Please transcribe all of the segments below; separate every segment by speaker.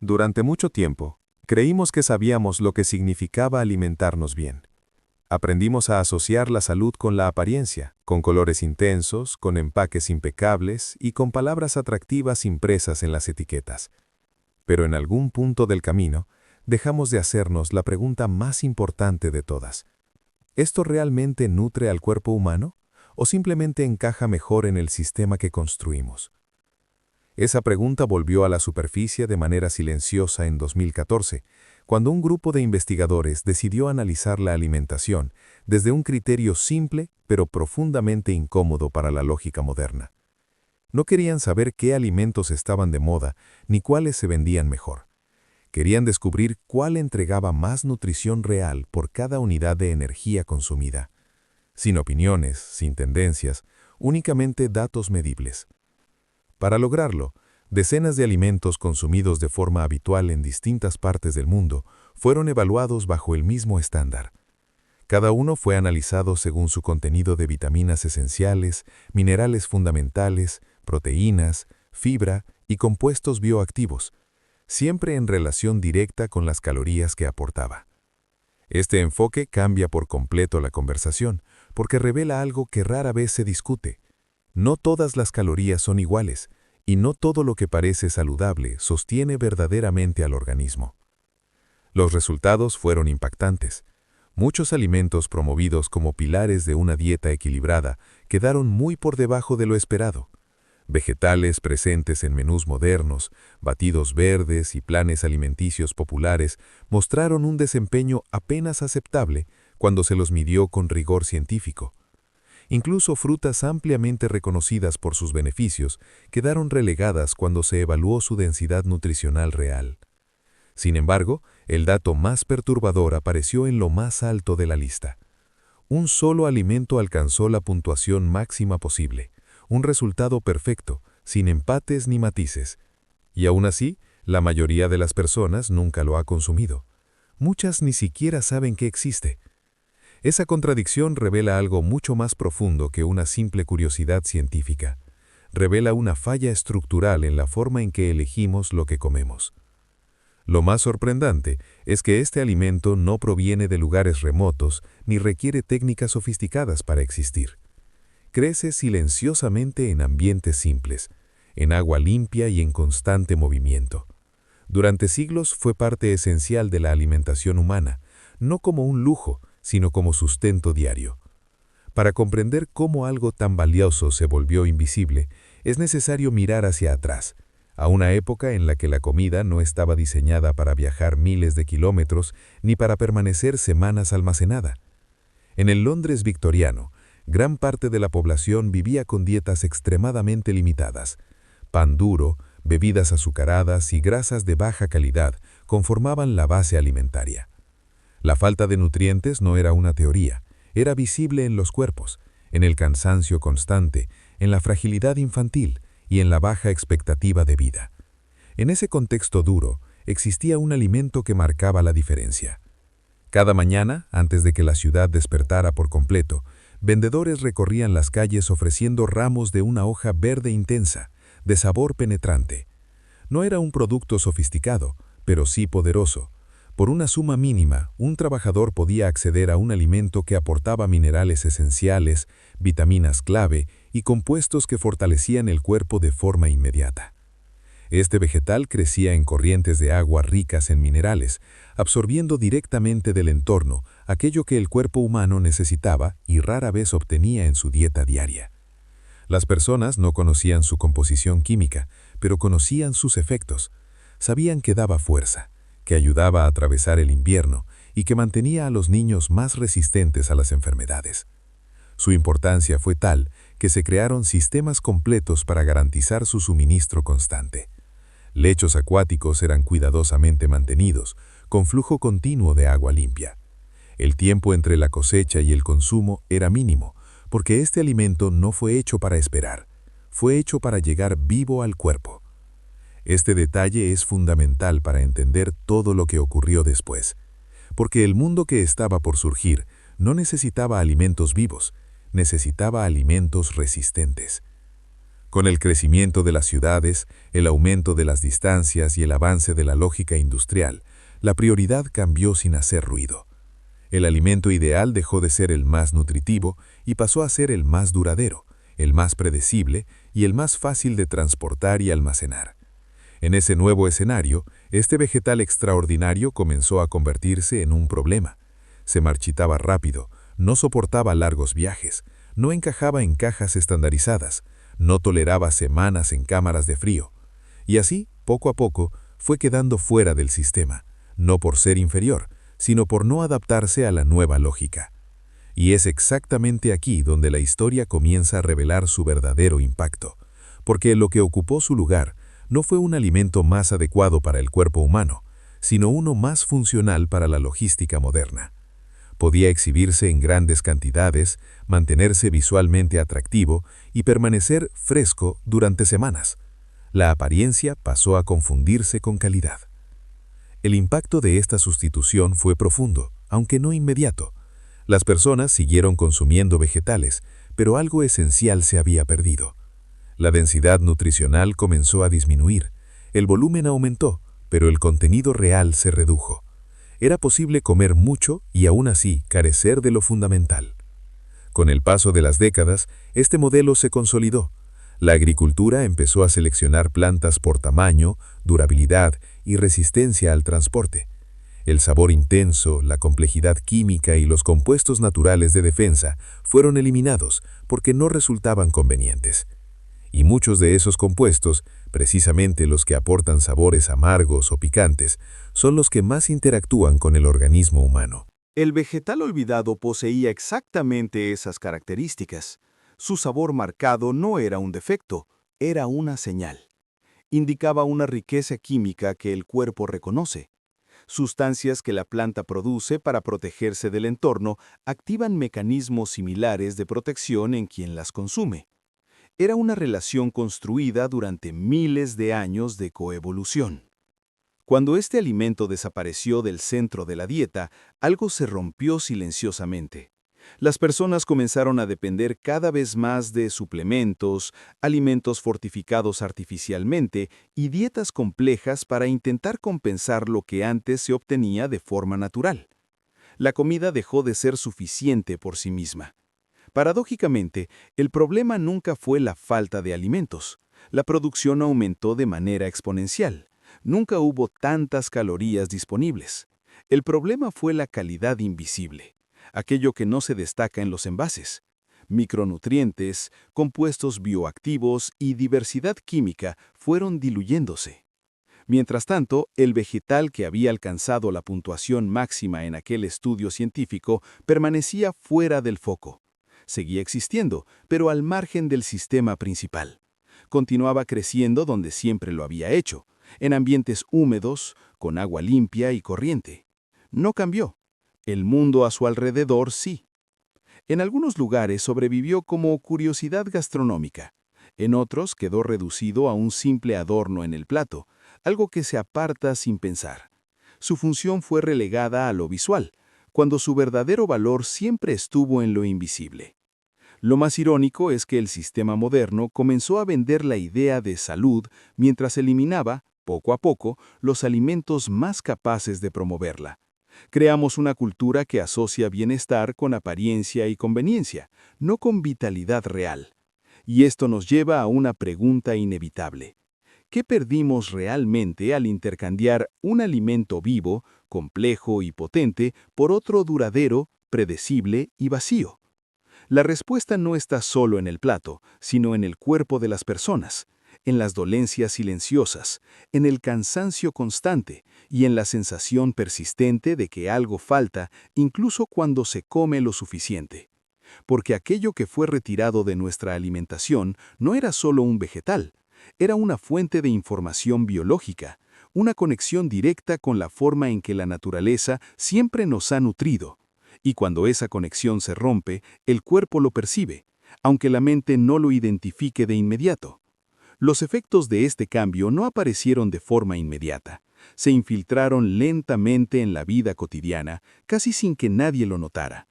Speaker 1: Durante mucho tiempo, creímos que sabíamos lo que significaba alimentarnos bien. Aprendimos a asociar la salud con la apariencia, con colores intensos, con empaques impecables y con palabras atractivas impresas en las etiquetas. Pero en algún punto del camino, dejamos de hacernos la pregunta más importante de todas. ¿Esto realmente nutre al cuerpo humano o simplemente encaja mejor en el sistema que construimos? Esa pregunta volvió a la superficie de manera silenciosa en 2014, cuando un grupo de investigadores decidió analizar la alimentación desde un criterio simple pero profundamente incómodo para la lógica moderna. No querían saber qué alimentos estaban de moda ni cuáles se vendían mejor. Querían descubrir cuál entregaba más nutrición real por cada unidad de energía consumida. Sin opiniones, sin tendencias, únicamente datos medibles. Para lograrlo, decenas de alimentos consumidos de forma habitual en distintas partes del mundo fueron evaluados bajo el mismo estándar. Cada uno fue analizado según su contenido de vitaminas esenciales, minerales fundamentales, proteínas, fibra y compuestos bioactivos, siempre en relación directa con las calorías que aportaba. Este enfoque cambia por completo la conversación, porque revela algo que rara vez se discute. No todas las calorías son iguales, y no todo lo que parece saludable sostiene verdaderamente al organismo. Los resultados fueron impactantes. Muchos alimentos promovidos como pilares de una dieta equilibrada quedaron muy por debajo de lo esperado. Vegetales presentes en menús modernos, batidos verdes y planes alimenticios populares mostraron un desempeño apenas aceptable cuando se los midió con rigor científico. Incluso frutas ampliamente reconocidas por sus beneficios quedaron relegadas cuando se evaluó su densidad nutricional real. Sin embargo, el dato más perturbador apareció en lo más alto de la lista. Un solo alimento alcanzó la puntuación máxima posible, un resultado perfecto, sin empates ni matices. Y aún así, la mayoría de las personas nunca lo ha consumido. Muchas ni siquiera saben que existe. Esa contradicción revela algo mucho más profundo que una simple curiosidad científica. Revela una falla estructural en la forma en que elegimos lo que comemos. Lo más sorprendente es que este alimento no proviene de lugares remotos ni requiere técnicas sofisticadas para existir. Crece silenciosamente en ambientes simples, en agua limpia y en constante movimiento. Durante siglos fue parte esencial de la alimentación humana, no como un lujo, sino como sustento diario. Para comprender cómo algo tan valioso se volvió invisible, es necesario mirar hacia atrás, a una época en la que la comida no estaba diseñada para viajar miles de kilómetros ni para permanecer semanas almacenada. En el Londres victoriano, gran parte de la población vivía con dietas extremadamente limitadas. Pan duro, bebidas azucaradas y grasas de baja calidad conformaban la base alimentaria. La falta de nutrientes no era una teoría, era visible en los cuerpos, en el cansancio constante, en la fragilidad infantil y en la baja expectativa de vida. En ese contexto duro, existía un alimento que marcaba la diferencia. Cada mañana, antes de que la ciudad despertara por completo, vendedores recorrían las calles ofreciendo ramos de una hoja verde intensa, de sabor penetrante. No era un producto sofisticado, pero sí poderoso. Por una suma mínima, un trabajador podía acceder a un alimento que aportaba minerales esenciales, vitaminas clave y compuestos que fortalecían el cuerpo de forma inmediata. Este vegetal crecía en corrientes de agua ricas en minerales, absorbiendo directamente del entorno aquello que el cuerpo humano necesitaba y rara vez obtenía en su dieta diaria. Las personas no conocían su composición química, pero conocían sus efectos. Sabían que daba fuerza, que ayudaba a atravesar el invierno y que mantenía a los niños más resistentes a las enfermedades. Su importancia fue tal que se crearon sistemas completos para garantizar su suministro constante. Lechos acuáticos eran cuidadosamente mantenidos, con flujo continuo de agua limpia. El tiempo entre la cosecha y el consumo era mínimo, porque este alimento no fue hecho para esperar, fue hecho para llegar vivo al cuerpo. Este detalle es fundamental para entender todo lo que ocurrió después, porque el mundo que estaba por surgir no necesitaba alimentos vivos, necesitaba alimentos resistentes.
Speaker 2: Con el crecimiento de las ciudades, el aumento de las distancias y el avance de la lógica industrial, la prioridad cambió sin hacer ruido. El alimento ideal dejó de ser el más nutritivo y pasó a ser el más duradero, el más predecible y el más fácil de transportar y almacenar. En ese nuevo escenario, este vegetal extraordinario comenzó a convertirse en un problema. Se marchitaba rápido, no soportaba largos viajes, no encajaba en cajas estandarizadas, no toleraba semanas en cámaras de frío. Y así, poco a poco, fue quedando fuera del sistema, no por ser inferior, sino por no adaptarse a la nueva lógica. Y es exactamente aquí donde la historia comienza a revelar su verdadero impacto, porque lo que ocupó su lugar no fue un alimento más adecuado para el cuerpo humano, sino uno más funcional para la logística moderna. Podía exhibirse en grandes cantidades, mantenerse visualmente atractivo y permanecer fresco durante semanas. La apariencia pasó a confundirse con calidad. El impacto de esta sustitución fue profundo, aunque no inmediato. Las personas siguieron consumiendo vegetales, pero algo esencial se había perdido. La densidad nutricional comenzó a disminuir, el volumen aumentó, pero el contenido real se redujo. Era posible comer mucho y aún así carecer de lo fundamental. Con el paso de las décadas, este modelo se consolidó. La agricultura empezó a seleccionar plantas por tamaño, durabilidad y resistencia al transporte. El sabor intenso, la complejidad química y los compuestos naturales de defensa fueron eliminados porque no resultaban convenientes. Y muchos de esos compuestos, precisamente los que aportan sabores amargos o picantes, son los que más interactúan con el organismo humano.
Speaker 3: El vegetal olvidado poseía exactamente esas características. Su sabor marcado no era un defecto, era una señal. Indicaba una riqueza química que el cuerpo reconoce. Sustancias que la planta produce para protegerse del entorno activan mecanismos similares de protección en quien las consume. Era una relación construida durante miles de años de coevolución. Cuando este alimento desapareció del centro de la dieta, algo se rompió silenciosamente. Las personas comenzaron a depender cada vez más de suplementos, alimentos fortificados artificialmente y dietas complejas para intentar compensar lo que antes se obtenía de forma natural. La comida dejó de ser suficiente por sí misma. Paradójicamente, el problema nunca fue la falta de alimentos. La producción aumentó de manera exponencial. Nunca hubo tantas calorías disponibles. El problema fue la calidad invisible, aquello que no se destaca en los envases. Micronutrientes, compuestos bioactivos y diversidad química fueron diluyéndose. Mientras tanto, el vegetal que había alcanzado la puntuación máxima en aquel estudio científico permanecía fuera del foco. Seguía existiendo, pero al margen del sistema principal. Continuaba creciendo donde siempre lo había hecho, en ambientes húmedos, con agua limpia y corriente. No cambió. El mundo a su alrededor sí. En algunos lugares sobrevivió como curiosidad gastronómica. En otros quedó reducido a un simple adorno en el plato, algo que se aparta sin pensar. Su función fue relegada a lo visual, cuando su verdadero valor siempre estuvo en lo invisible. Lo más irónico es que el sistema moderno comenzó a vender la idea de salud mientras eliminaba, poco a poco, los alimentos más capaces de promoverla. Creamos una cultura que asocia bienestar con apariencia y conveniencia, no con vitalidad real. Y esto nos lleva a una pregunta inevitable. ¿Qué perdimos realmente al intercambiar un alimento vivo, complejo y potente por otro duradero, predecible y vacío? La respuesta no está solo en el plato, sino en el cuerpo de las personas, en las dolencias silenciosas, en el cansancio constante y en la sensación persistente de que algo falta incluso cuando se come lo suficiente. Porque aquello que fue retirado de nuestra alimentación no era solo un vegetal, era una fuente de información biológica, una conexión directa con la forma en que la naturaleza siempre nos ha nutrido. Y cuando esa conexión se rompe, el cuerpo lo percibe, aunque la mente no lo identifique de inmediato. Los efectos de este cambio no aparecieron de forma inmediata. Se infiltraron lentamente en la vida cotidiana, casi sin que nadie lo notara.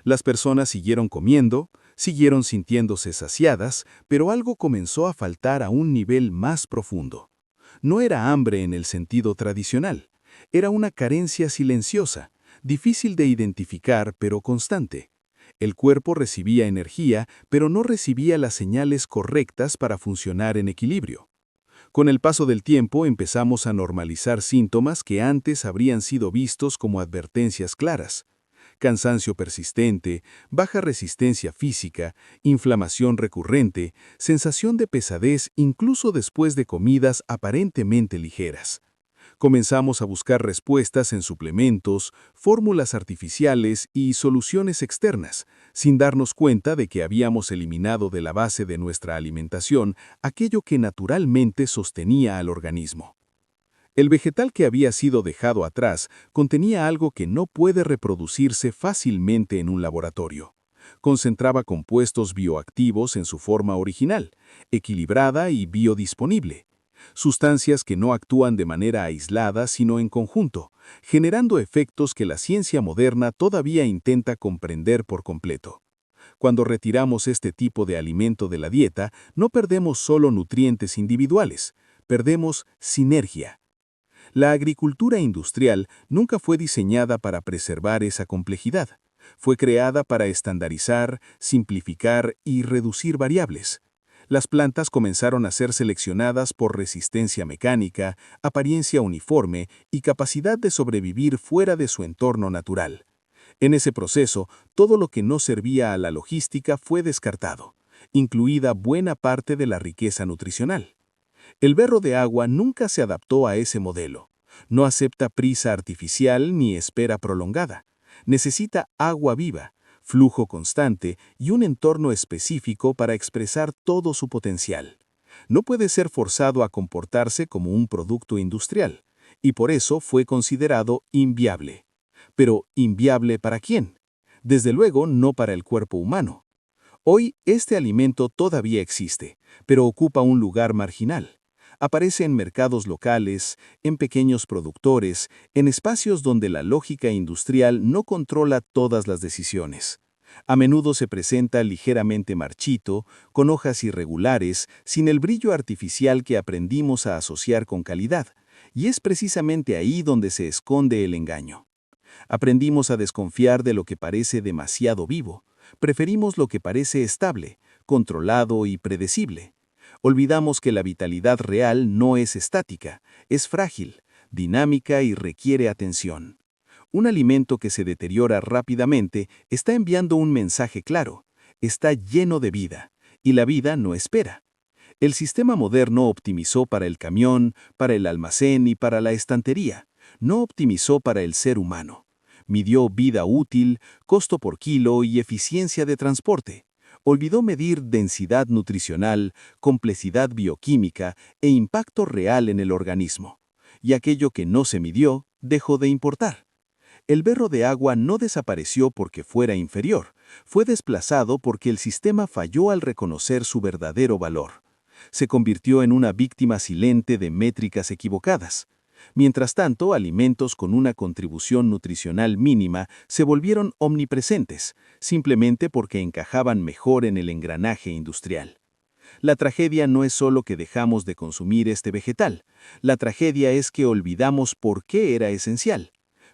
Speaker 3: Las personas siguieron comiendo, Siguieron sintiéndose saciadas, pero algo comenzó a faltar a un nivel más profundo. No era hambre en el sentido tradicional, era una carencia silenciosa, difícil de identificar pero constante. El cuerpo recibía energía, pero no recibía las señales correctas para funcionar en equilibrio. Con el paso del tiempo empezamos a normalizar síntomas que antes habrían sido vistos como advertencias claras. Cansancio persistente, baja resistencia física, inflamación recurrente, sensación de pesadez incluso después de comidas aparentemente ligeras. Comenzamos a buscar respuestas en suplementos, fórmulas artificiales y soluciones externas, sin darnos cuenta de que habíamos eliminado de la base de nuestra alimentación aquello que naturalmente sostenía al organismo. El vegetal que había sido dejado atrás contenía algo que no puede reproducirse fácilmente en un laboratorio. Concentraba compuestos bioactivos en su forma original, equilibrada y biodisponible. Sustancias que no actúan de manera aislada sino en conjunto, generando efectos que la ciencia moderna todavía intenta comprender por completo. Cuando retiramos este tipo de alimento de la dieta, no perdemos solo nutrientes individuales, perdemos sinergia. La agricultura industrial nunca fue diseñada para preservar esa complejidad. Fue creada para estandarizar, simplificar y reducir variables. Las plantas comenzaron a ser seleccionadas por resistencia mecánica, apariencia uniforme y capacidad de sobrevivir fuera de su entorno natural. En ese proceso, todo lo que no servía a la logística fue descartado, incluida buena parte de la riqueza nutricional. El berro de agua nunca se adaptó a ese modelo. No acepta prisa artificial ni espera prolongada. Necesita agua viva, flujo constante y un entorno específico para expresar todo su potencial. No puede ser forzado a comportarse como un producto industrial, y por eso fue considerado inviable. Pero, ¿inviable para quién? Desde luego, no para el cuerpo humano. Hoy, este alimento todavía existe, pero ocupa un lugar marginal. Aparece en mercados locales, en pequeños productores, en espacios donde la lógica industrial no controla todas las decisiones. A menudo se presenta ligeramente marchito, con hojas irregulares, sin el brillo artificial que aprendimos a asociar con calidad, y es precisamente ahí donde se esconde el engaño. Aprendimos a desconfiar de lo que parece demasiado vivo. Preferimos lo que parece estable, controlado y predecible. Olvidamos que la vitalidad real no es estática, es frágil, dinámica y requiere atención. Un alimento que se deteriora rápidamente está enviando un mensaje claro, está lleno de vida, y la vida no espera. El sistema moderno optimizó para el camión, para el almacén y para la estantería, no optimizó para el ser humano. Midió vida útil, costo por kilo y eficiencia de transporte. Olvidó medir densidad nutricional, complejidad bioquímica e impacto real en el organismo. Y aquello que no se midió, dejó de importar. El berro de agua no desapareció porque fuera inferior, fue desplazado porque el sistema falló al reconocer su verdadero valor. Se convirtió en una víctima silente de métricas equivocadas. Mientras tanto, alimentos con una contribución nutricional mínima se volvieron omnipresentes, simplemente porque encajaban mejor en el engranaje industrial. La tragedia no es solo que dejamos de consumir este vegetal, la tragedia es que olvidamos por qué era esencial.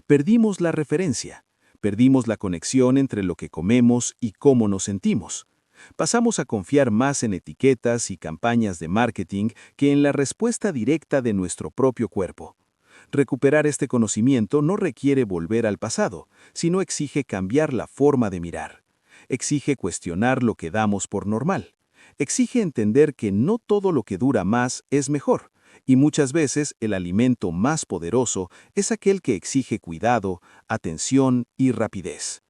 Speaker 3: Perdimos la referencia, perdimos la conexión entre lo que comemos y cómo nos sentimos. Pasamos a confiar más en etiquetas y campañas de marketing que en la respuesta directa de nuestro propio cuerpo. Recuperar este conocimiento no requiere volver al pasado, sino exige cambiar la forma de mirar. Exige cuestionar lo que damos por normal. Exige entender que no todo lo que dura más es mejor, y muchas veces el alimento más poderoso es aquel que exige cuidado, atención y rapidez.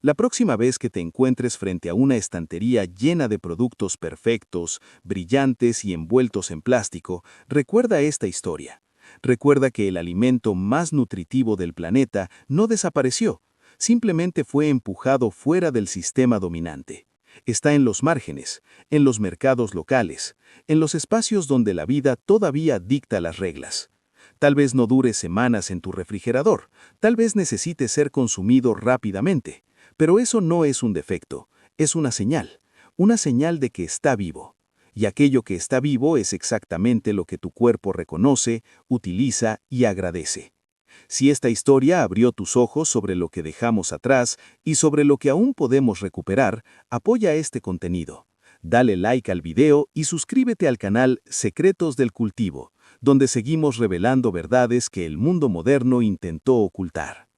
Speaker 3: La próxima vez que te encuentres frente a una estantería llena de productos perfectos, brillantes y envueltos en plástico, recuerda esta historia. Recuerda que el alimento más nutritivo del planeta no desapareció, simplemente fue empujado fuera del sistema dominante. Está en los márgenes, en los mercados locales, en los espacios donde la vida todavía dicta las reglas. Tal vez no dure semanas en tu refrigerador, tal vez necesite ser consumido rápidamente, pero eso no es un defecto, Es una señal de que está vivo. Y aquello que está vivo es exactamente lo que tu cuerpo reconoce, utiliza y agradece. Si esta historia abrió tus ojos sobre lo que dejamos atrás y sobre lo que aún podemos recuperar, apoya este contenido. Dale like al video y suscríbete al canal Secretos del Cultivo, donde seguimos revelando verdades que el mundo moderno intentó ocultar.